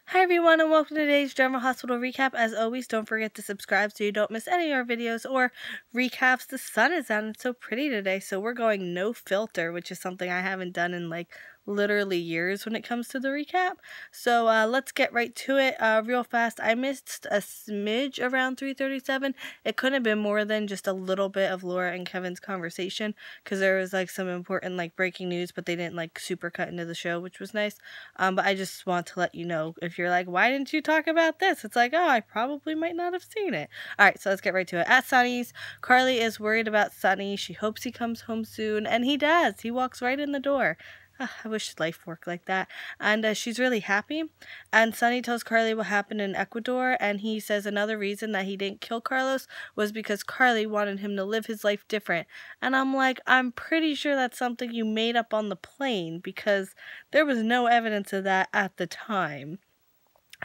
Hi everyone and welcome to today's General Hospital recap. As always, don't forget to subscribe so you don't miss any of our videos or recaps. The sun is out and it's so pretty today, so we're going no filter, which is something I haven't done in like literally years when it comes to the recap. So let's get right to it real fast. I missed a smidge around 3:37. It couldn't have been more than just a little bit of Laura and Kevin's conversation because there was like some important like breaking news, but they didn't like super cut into the show, which was nice. But I just want to let you know, if you're like, why didn't you talk about this? It's like, oh, I probably might not have seen it. All right, so let's get right to it. At Sunny's, Carly is worried about Sunny. She hopes he comes home soon, and he does. He walks right in the door. I wish life worked like that. And she's really happy. And Sunny tells Carly what happened in Ecuador, and he says another reason that he didn't kill Carlos was because Carly wanted him to live his life different. And I'm like, I'm pretty sure that's something you made up on the plane because there was no evidence of that at the time.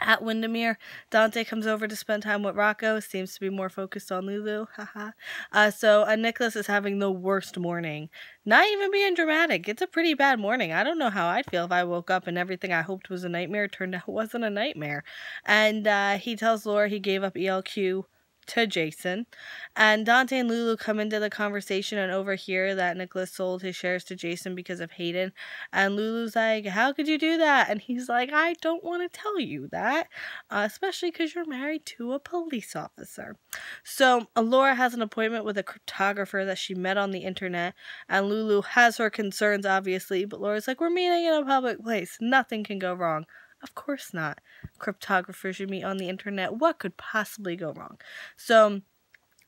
At Windermere, Dante comes over to spend time with Rocco. Seems to be more focused on Lulu. Haha. So Nicholas is having the worst morning. Not even being dramatic. It's a pretty bad morning. I don't know how I'd feel if I woke up and everything I hoped was a nightmare turned out wasn't a nightmare. And he tells Laura he gave up ELQ to Jason. And Dante and Lulu come into the conversation and overhear that Nicholas sold his shares to Jason because of Hayden. And Lulu's like, how could you do that? And he's like, I don't want to tell you that, especially because you're married to a police officer. So Laura has an appointment with a cryptographer that she met on the internet, and Lulu has her concerns, obviously, but Laura's like, we're meeting in a public place. Nothing can go wrong. Of course not. Cryptographers you meet on the internet. What could possibly go wrong? So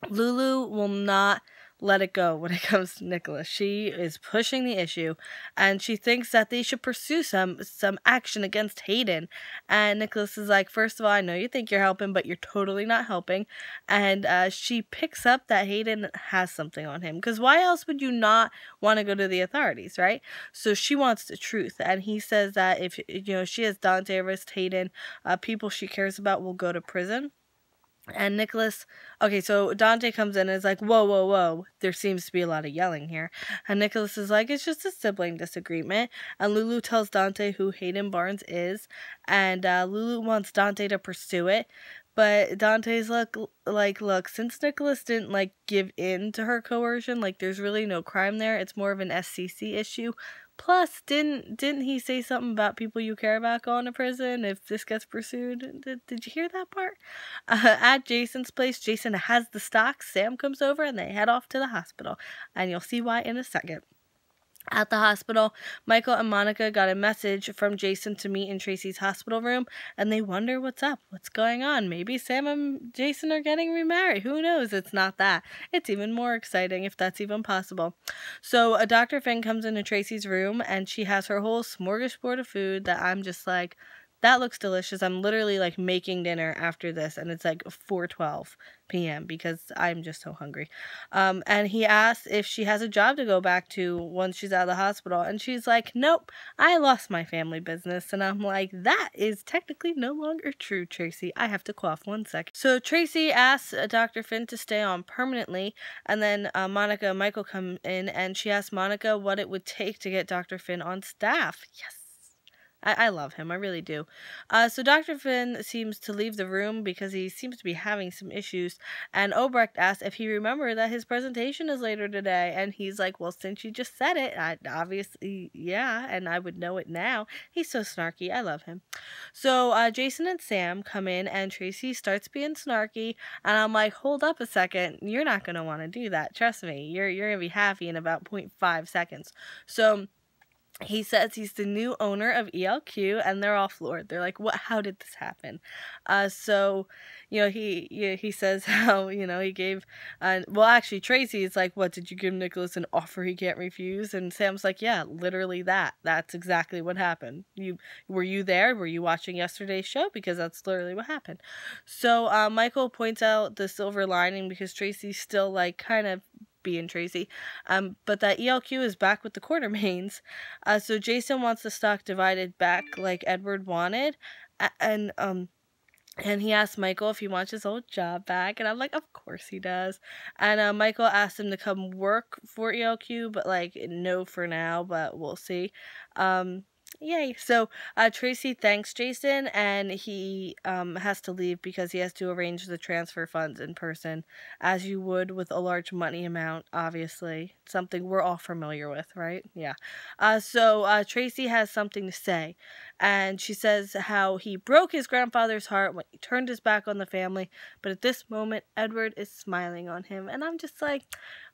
Lulu will not let it go when it comes to Nicholas. She is pushing the issue, and she thinks that they should pursue some action against Hayden. And Nicholas is like, first of all, I know you think you're helping, but you're totally not helping. And she picks up that Hayden has something on him, because why else would you not want to go to the authorities, right? So she wants the truth, and he says that if she has Dante arrest Hayden, people she cares about will go to prison. And Nicholas, okay, so Dante comes in and is like, whoa, whoa, whoa, there seems to be a lot of yelling here. And Nicholas is like, it's just a sibling disagreement. And Lulu tells Dante who Hayden Barnes is, and Lulu wants Dante to pursue it. But Dante's like, look, since Nicholas didn't, like, give in to her coercion, like, there's really no crime there. It's more of an SCC issue. Plus, didn't he say something about people you care about going to prison if this gets pursued? Did you hear that part? At Jason's place, Jason has the stock. Sam comes over and they head off to the hospital. And you'll see why in a second. At the hospital, Michael and Monica got a message from Jason to meet in Tracy's hospital room, and they wonder what's up, what's going on. Maybe Sam and Jason are getting remarried. Who knows? It's not that. It's even more exciting if that's even possible. So Dr. Finn comes into Tracy's room, and she has her whole smorgasbord of food that I'm just like, that looks delicious. I'm literally like making dinner after this, and it's like 4:12 p.m. because I'm just so hungry. And he asks if she has a job to go back to once she's out of the hospital, and she's like, nope, I lost my family business. And I'm like, that is technically no longer true, Tracy. I have to cough 1 second. So Tracy asks Dr. Finn to stay on permanently, and then Monica and Michael come in, and she asks Monica what it would take to get Dr. Finn on staff. Yes. I love him. I really do. So Dr. Finn seems to leave the room because he seems to be having some issues. And Obrecht asks if he remembered that his presentation is later today. And he's like, well, since you just said it, obviously, yeah, and I would know it now. He's so snarky. I love him. So Jason and Sam come in, and Tracy starts being snarky. And I'm like, hold up a second. You're not going to want to do that. Trust me. You're going to be happy in about 0.5 seconds. So he says he's the new owner of ELQ, and they're all floored. They're like, "What? How did this happen?" So, he says how he gave, well, actually, Tracy's like, "What did you give Nicholas an offer he can't refuse?" And Sam's like, "Yeah, literally that. That's exactly what happened. Were you there? Were you watching yesterday's show? Because that's literally what happened." So, Michael points out the silver lining because Tracy's still like kind of being Tracy, but that ELQ is back with the Quartermain's. So Jason wants the stock divided back like Edward wanted, and he asked Michael if he wants his old job back, and I'm like, of course he does. And Michael asked him to come work for ELQ, but like, no for now, but we'll see. Yay. So Tracy thanks Jason, and he has to leave because he has to arrange the transfer funds in person, as you would with a large money amount, obviously. Something we're all familiar with, right? Yeah. So Tracy has something to say, and she says how he broke his grandfather's heart when he turned his back on the family, but at this moment, Edward is smiling on him. And I'm just like,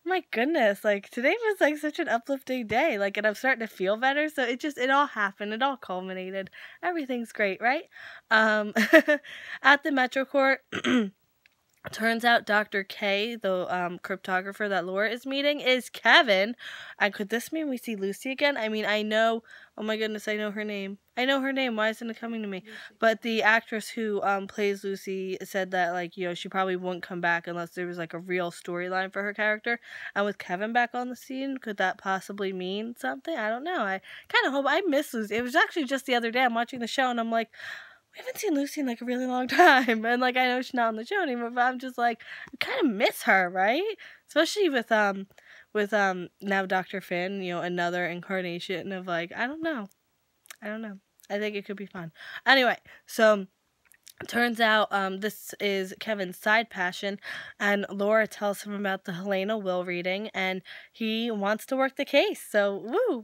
my goodness, like today was like such an uplifting day, like, and I'm starting to feel better. So it all happened, it all culminated. Everything's great, right? Um, at the Metro Court, turns out Dr. K, the cryptographer that Laura is meeting, is Kevin. And could this mean we see Lucy again? I mean, I know, oh my goodness, I know her name. I know her name. Why isn't it coming to me? Lucy. But the actress who plays Lucy said that, like, you know, she probably wouldn't come back unless there was like a real storyline for her character. And with Kevin back on the scene, could that possibly mean something? I don't know. I kind of hope. I miss Lucy. It was actually just the other day I'm watching the show and I'm like, we haven't seen Lucy in like a really long time, and like I know she's not on the show anymore, but I'm just like, I kind of miss her, right? Especially with now Dr. Finn, you know, another incarnation of like, I don't know, I think it could be fun. Anyway, so turns out this is Kevin's side passion, and Laura tells him about the Helena will reading, and he wants to work the case. So woo,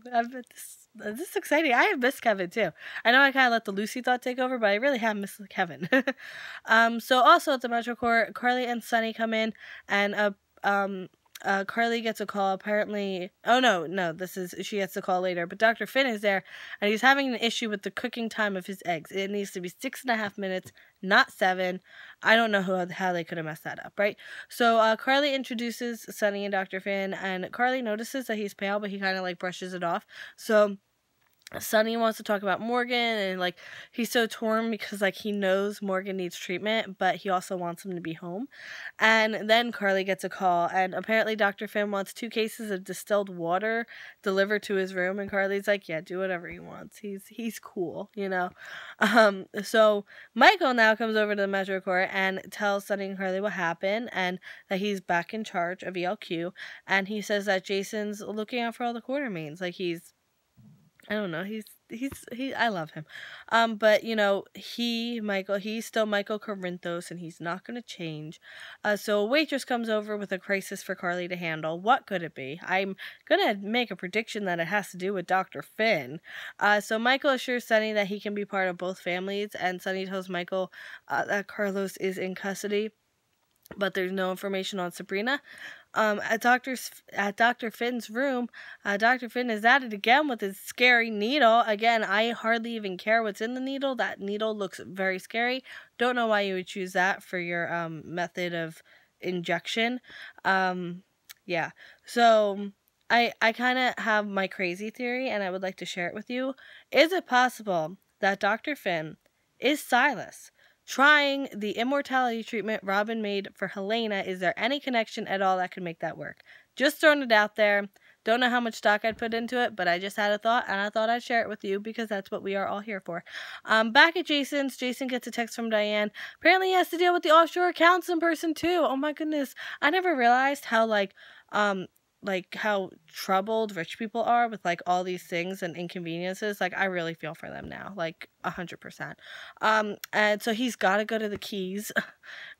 this is exciting. I have missed Kevin too. I know I kind of let the Lucy thought take over, but I really have missed Kevin. So also at the Metro Court, Carly and Sunny come in, and Carly gets a call. Apparently, oh no, she gets a call later. But Dr. Finn is there, and he's having an issue with the cooking time of his eggs. It needs to be 6.5 minutes, not 7. I don't know how they could have messed that up, right? So Carly introduces Sunny and Dr. Finn, and Carly notices that he's pale, but he kind of like brushes it off. So Sunny wants to talk about Morgan, and like he's so torn because like he knows Morgan needs treatment, but he also wants him to be home. And then Carly gets a call, and apparently Dr. Finn wants 2 cases of distilled water delivered to his room, and Carly's like, yeah, do whatever he wants. He's cool, you know. So Michael now comes over to the Metro Court and tells Sunny and Carly what happened, and that he's back in charge of ELQ, and he says that Jason's looking out for all the Quartermaines. Like I don't know. I love him. But you know, he's still Michael Corinthos, and he's not going to change. So a waitress comes over with a crisis for Carly to handle. What could it be? I'm going to make a prediction that it has to do with Dr. Finn. So Michael assures Sunny that he can be part of both families, and Sunny tells Michael that Carlos is in custody, but there's no information on Sabrina. At Dr. Finn's room, Dr. Finn is at it again with his scary needle. Again, I hardly even care what's in the needle. That needle looks very scary. Don't know why you would choose that for your method of injection. Yeah. So I kind of have my crazy theory, and I would like to share it with you. Is it possible that Dr. Finn is Silas trying the immortality treatment Robin made for Helena? Is there any connection at all that could make that work? Just throwing it out there. Don't know how much stock I'd put into it, but I just had a thought, and I thought I'd share it with you because that's what we are all here for. Back at Jason's, Jason gets a text from Diane. Apparently he has to deal with the offshore accounts in person too. Oh my goodness. I never realized how how troubled rich people are with like all these things and inconveniences. Like I really feel for them now, like 100%. And so he's got to go to the Keys.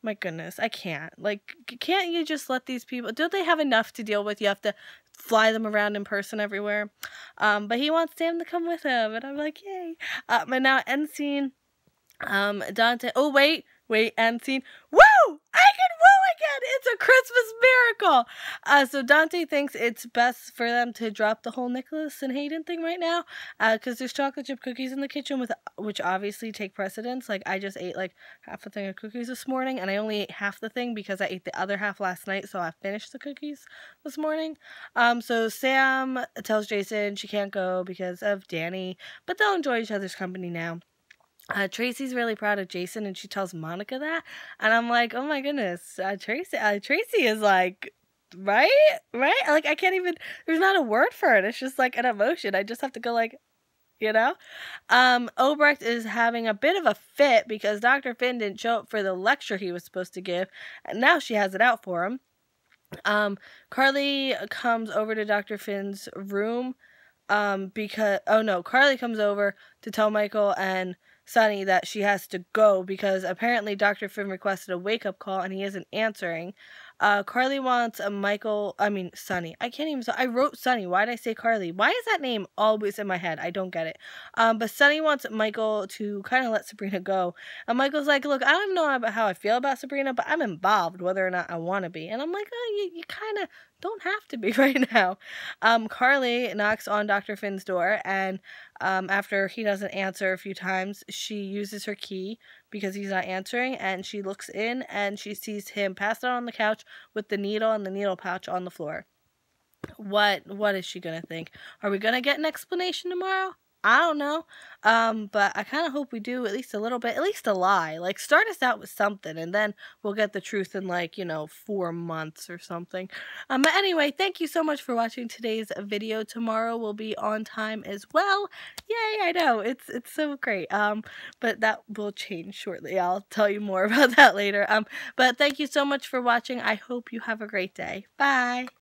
My goodness, I can't. Like, can't you just let these people? Don't they have enough to deal with? You have to fly them around in person everywhere. But he wants Sam to come with him, and I'm like, yay. But now end scene. Dante. Oh wait, end scene. Woo! I can woo again! It's a Christmas miracle! So Dante thinks it's best for them to drop the whole Nicholas and Hayden thing right now, because there's chocolate chip cookies in the kitchen, which obviously take precedence. Like, I just ate, like, half a thing of cookies this morning, and I only ate half the thing because I ate the other half last night, so I finished the cookies this morning. So Sam tells Jason she can't go because of Danny, but they'll enjoy each other's company now. Tracy's really proud of Jason, and she tells Monica that, and I'm like, oh my goodness, Tracy is like, right? Like, I can't even, there's not a word for it. It's just like an emotion. I just have to go like, you know? Obrecht is having a bit of a fit because Dr. Finn didn't show up for the lecture he was supposed to give, and now she has it out for him. Carly comes over to Dr. Finn's room, because, oh no, Carly comes over to tell Michael and Sonny that she has to go because apparently Dr. Finn requested a wake-up call and he isn't answering. Carly wants Sonny. I can't even, I wrote Sonny. Why did I say Carly? Why is that name always in my head? I don't get it. But Sonny wants Michael to kind of let Sabrina go. And Michael's like, look, I don't know about how I feel about Sabrina, but I'm involved whether or not I want to be. And I'm like, oh, you kind of don't have to be right now. Carly knocks on Dr. Finn's door, and after he doesn't answer a few times, she uses her key because he's not answering, and she looks in and she sees him passed out on the couch with the needle and the needle pouch on the floor. What is she gonna think? Are we gonna get an explanation tomorrow? I don't know. But I kind of hope we do at least a little bit, at least a lie. Like, start us out with something, and then we'll get the truth in, like, 4 months or something. But anyway, thank you so much for watching today's video. Tomorrow will be on time as well. Yay, I know. It's so great. But that will change shortly. I'll tell you more about that later. But thank you so much for watching. I hope you have a great day. Bye.